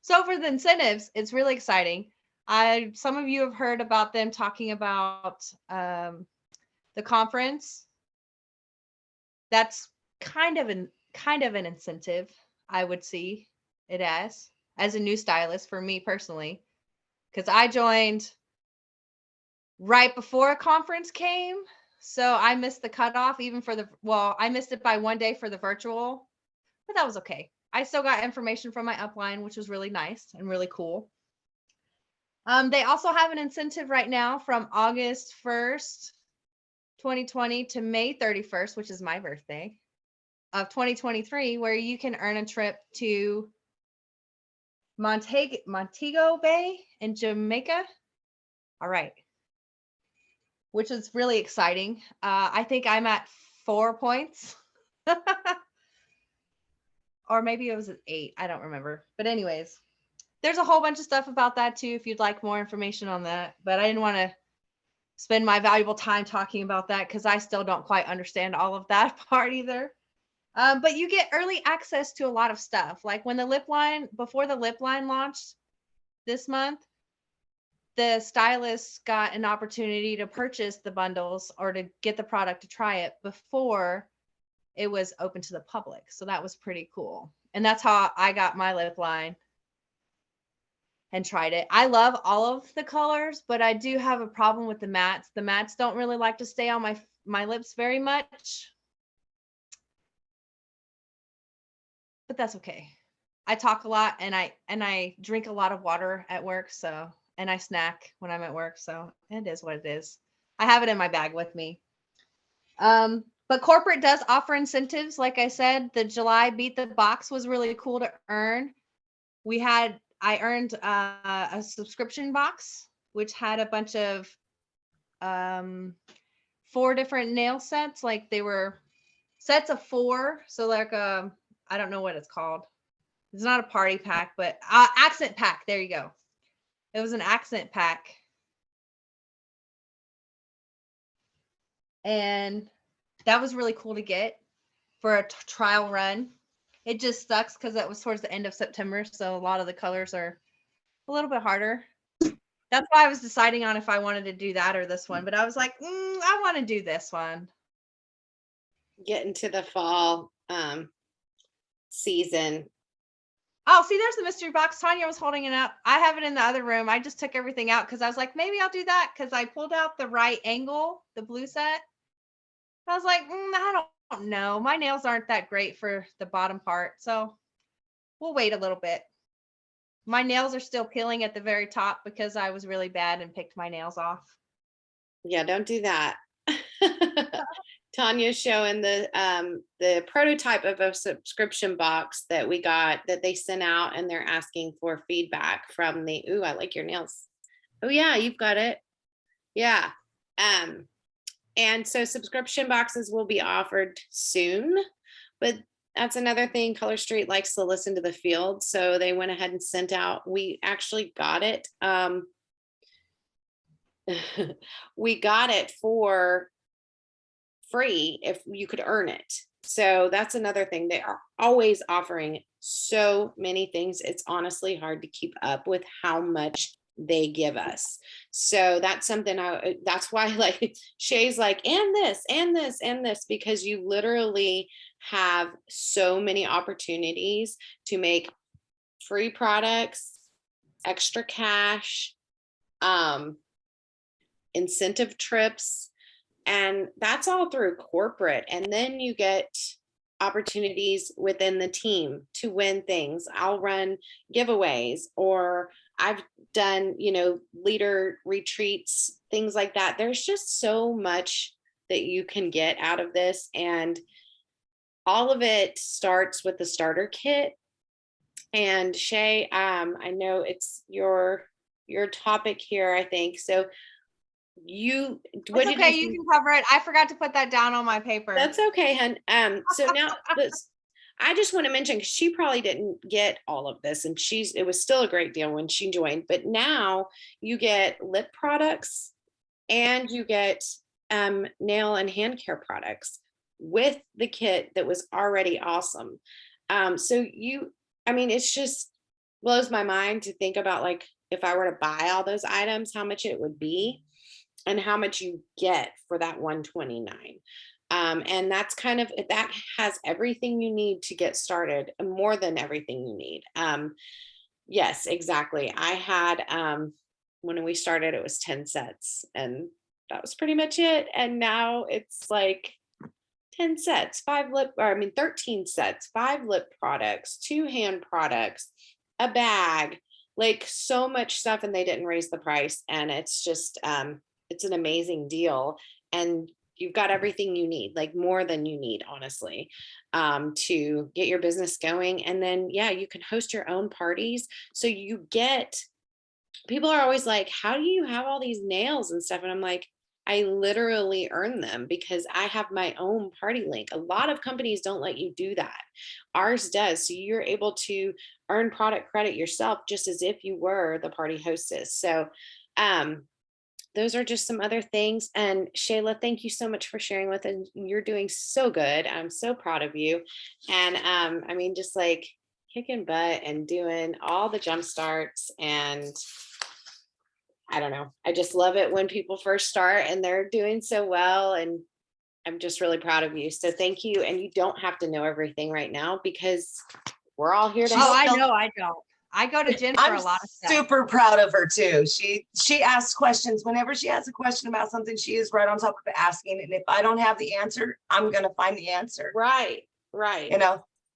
so for the incentives, it's really exciting. Some of you have heard about them talking about the conference. That's kind of an incentive, I would see it as a new stylist for me personally, because I joined right before a conference came. So I missed the cutoff even for I missed it by 1 day for the virtual, but that was okay. I still got information from my upline, which was really nice and really cool. They also have an incentive right now from August 1st, 2020 to May 31st, which is my birthday of 2023, where you can earn a trip to Montego Bay in Jamaica. All right. Which is really exciting. I think I'm at 4 points. Or maybe it was at 8. I don't remember. But anyways, there's a whole bunch of stuff about that too, if you'd like more information on that. But I didn't want to spend my valuable time talking about that because I still don't quite understand all of that part either. But you get early access to a lot of stuff. Like when before the lip line launched this month, the stylists got an opportunity to purchase the bundles or to get the product to try it before it was open to the public. So that was pretty cool. And that's how I got my lip line and tried it. I love all of the colors, but I do have a problem with the mattes. The mattes don't really like to stay on my lips very much. But that's okay. I talk a lot and I drink a lot of water at work, so, and I snack when I'm at work, so it is what it is. I have it in my bag with me. But corporate does offer incentives. Like I said, the July Beat the Box was really cool to earn. I earned a subscription box, which had a bunch of 4 different nail sets. Like they were sets of 4. So like, I don't know what it's called. It's not a party pack, but accent pack. There you go. It was an accent pack. And that was really cool to get for a trial run. It just sucks because that was towards the end of September. So a lot of the colors are a little bit harder. That's why I was deciding on if I wanted to do that or this one. But I was like, I want to do this one. Get into the fall season. Oh, see, there's the mystery box. Tanya was holding it up. I have it in the other room. I just took everything out because I was like, maybe I'll do that because I pulled out the right angle, the blue set. I was like, I don't know. My nails aren't that great for the bottom part. So we'll wait a little bit. My nails are still peeling at the very top because I was really bad and picked my nails off. Yeah, don't do that. Tanya's showing the prototype of a subscription box that we got that they sent out, and they're asking for feedback from the, ooh, I like your nails. Oh yeah, you've got it. Yeah. And so subscription boxes will be offered soon, but that's another thing. Color Street likes to listen to the field. So they went ahead and sent out, we actually got it. We got it for free if you could earn it. So that's another thing. They are always offering so many things. It's honestly hard to keep up with how much they give us. So that's something that's why like Shay's like, and this, and this, and this, because you literally have so many opportunities to make free products, extra cash, incentive trips, and that's all through corporate. And then you get opportunities within the team to win things. I'll run giveaways, or I've done, leader retreats, things like that. There's just so much that you can get out of this. And all of it starts with the starter kit. And Shay, I know it's your topic here, I think. So It's okay, you can cover it. I forgot to put that down on my paper. That's okay, hun. So now I just want to mention, because she probably didn't get all of this, and it was still a great deal when she joined, but now you get lip products and you get nail and hand care products with the kit that was already awesome. It's just blows my mind to think about, like, if I were to buy all those items, how much it would be and how much you get for that $129. And that's that has everything you need to get started, more than everything you need. Yes, exactly. I had, when we started, it was 10 sets, and that was pretty much it. And now it's like 10 sets, 13 sets, 5 lip products, 2 hand products, a bag, like so much stuff, and they didn't raise the price. And it's just, it's an amazing deal. And you've got everything you need, like more than you need, honestly, to get your business going. And then, yeah, you can host your own parties. So people are always like, how do you have all these nails and stuff? And I'm like, I literally earn them because I have my own party link. A lot of companies don't let you do that. Ours does. So you're able to earn product credit yourself, just as if you were the party hostess. So, those are just some other things. And Shayla, thank you so much for sharing with us. You're doing so good. I'm so proud of you. And just like kicking butt and doing all the jump starts. And I don't know, I just love it when people first start and they're doing so well. And I'm just really proud of you. So thank you. And you don't have to know everything right now, because we're all here to help. I know I don't. I go to Jen for a lot of stuff. Super proud of her too. She asks questions whenever she has a question about something. She is right on top of it asking. And if I don't have the answer, I'm going to find the answer. Right.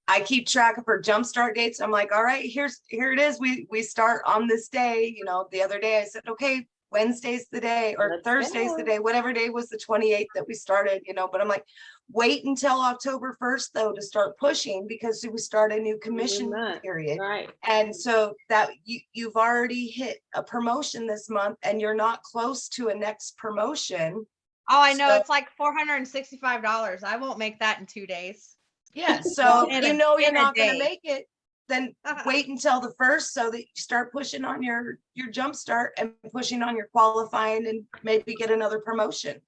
I keep track of her jumpstart dates. I'm like, all right, here it is. We start on this day. The other day I said, okay, Wednesday's the day, or Let's Thursday's go. the day, whatever day was the 28th that we started, but I'm like, wait until October 1st though to start pushing, because we start a new commission month. period. Right. And so that you've already hit a promotion this month and you're not close to a next promotion. Oh, I know. So- It's like $465. I won't make that in 2 days. Yeah. So In you're a not going day. to make it, then wait until the 1st so that you start pushing on your jump start and pushing on your qualifying and maybe get another promotion.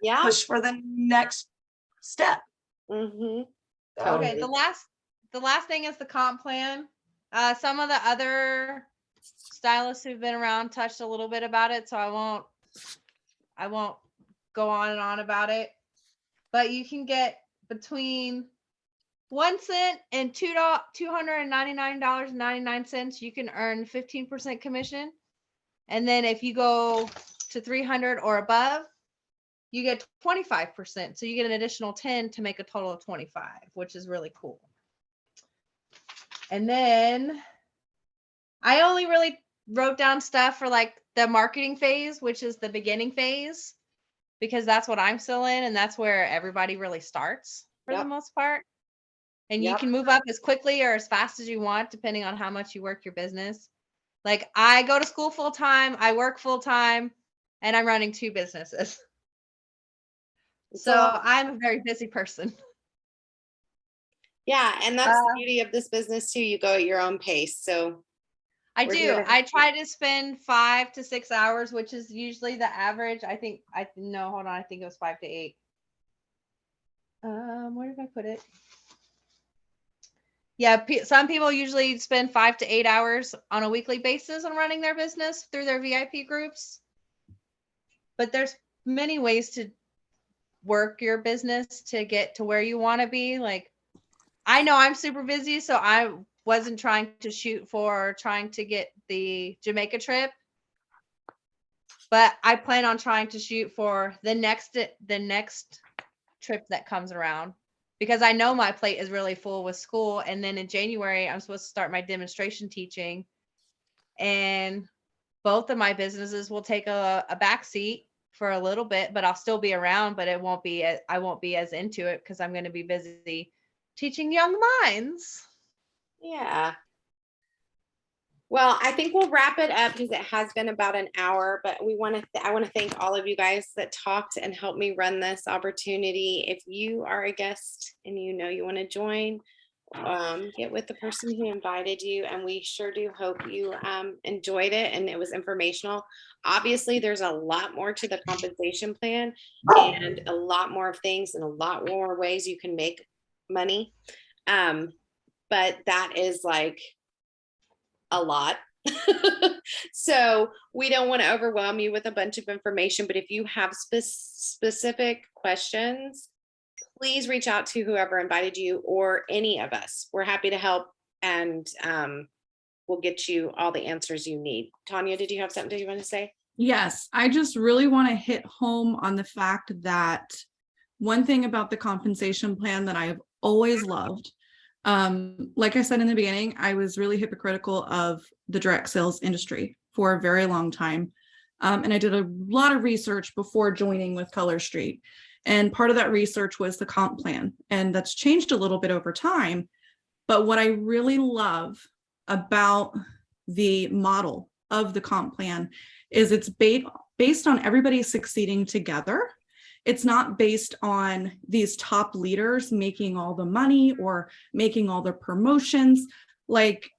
Yeah. Push for the next step. Mm-hmm. Okay, the last thing is the comp plan. Some of the other stylists who've been around touched a little bit about it, so I won't go on and on about it. But you can get between 1 cent and $299.99. You can earn 15% commission. And then if you go to 300 or above, you get 25%. So you get an additional 10 to make a total of 25, which is really cool. And then I only really wrote down stuff for like the marketing phase, which is the beginning phase, because that's what I'm still in. And that's where everybody really starts for the most part. And you can move up as quickly or as fast as you want, depending on how much you work your business. Like I go to school full time, I work full time, and I'm running 2 businesses. So I'm a very busy person. Yeah, and that's the Uh, beauty of this business too. You go at your own pace. So I We're here do. to I help you. try to spend 5 to 6 hours, which is usually the average. I think I no, hold on. I think it was 5 to 8. Where did I put it? Yeah, some people usually spend 5 to 8 hours on a weekly basis on running their business through their VIP groups. But there's many ways to work your business to get to where you want to be. Like, I know I'm super busy, so I wasn't trying to shoot for trying to get the Jamaica trip, but I plan on trying to shoot for the next trip that comes around, because I know my plate is really full with school, and then in January I'm supposed to start my demonstration teaching, and both of my businesses will take a back seat for a little bit, but I'll still be around, but it won't be I won't be as into it because I'm going to be busy teaching young minds. yeah. Well, I think we'll wrap it up because it has been about an hour, but I want to thank all of you guys that talked and helped me run this opportunity. If you are a guest and you know you want to join, get with the person who invited you, and we sure do hope you enjoyed it and it was informational. Obviously, there's a lot more to the compensation plan and a lot more things and a lot more ways you can make money. But that is like a lot. So we don't want to overwhelm you with a bunch of information, but if you have specific questions, please reach out to whoever invited you or any of us. We're happy to help, and we'll get you all the answers you need. Tanya, did you have something you want to say? Yes, I just really want to hit home on the fact that one thing about the compensation plan that I've always loved, like I said in the beginning, I was really hypocritical of the direct sales industry for a very long time. And I did a lot of research before joining with Color Street. And part of that research was the comp plan. And that's changed a little bit over time. But what I really love about the model of the comp plan is it's based on everybody succeeding together. It's not based on these top leaders making all the money or making all the promotions. Like,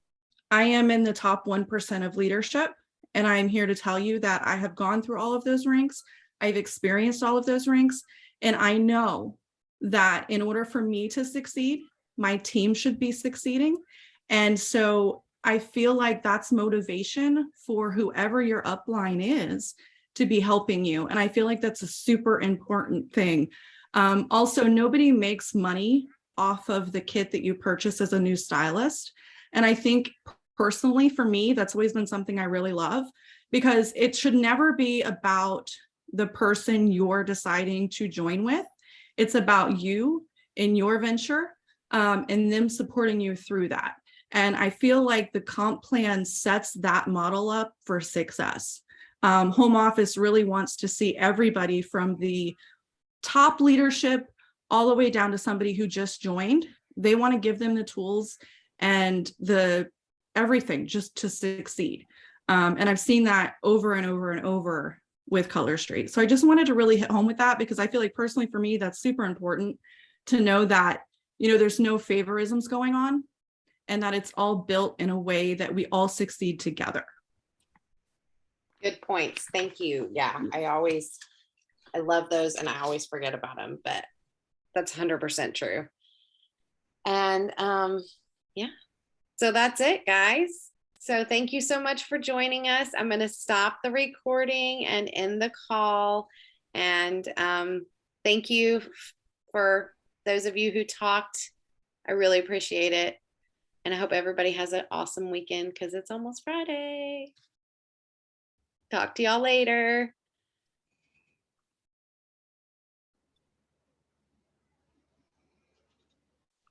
I am in the top 1% of leadership, and I'm here to tell you that I have gone through all of those ranks. I've experienced all of those ranks, and I know that in order for me to succeed, my team should be succeeding. And so I feel like that's motivation for whoever your upline is to be helping you. And I feel like that's a super important thing. Also, nobody makes money off of the kit that you purchase as a new stylist. And I think personally, for me, that's always been something I really love, because it should never be about the person you're deciding to join with. It's about you and your venture, and them supporting you through that. And I feel like the comp plan sets that model up for success. Home office really wants to see everybody from the top leadership all the way down to somebody who just joined. They want to give them the tools and the everything just to succeed. And I've seen that over and over and over with Color Street. So I just wanted to really hit home with that, because I feel like personally for me, that's super important to know that, there's no favorisms going on, and that it's all built in a way that we all succeed together. Good points. Thank you. Yeah, I love those, and I always forget about them, but that's 100% true. And yeah, so that's it, guys. So thank you so much for joining us. I'm going to stop the recording and end the call. And thank you for those of you who talked. I really appreciate it. And I hope everybody has an awesome weekend, because it's almost Friday. Talk to y'all later.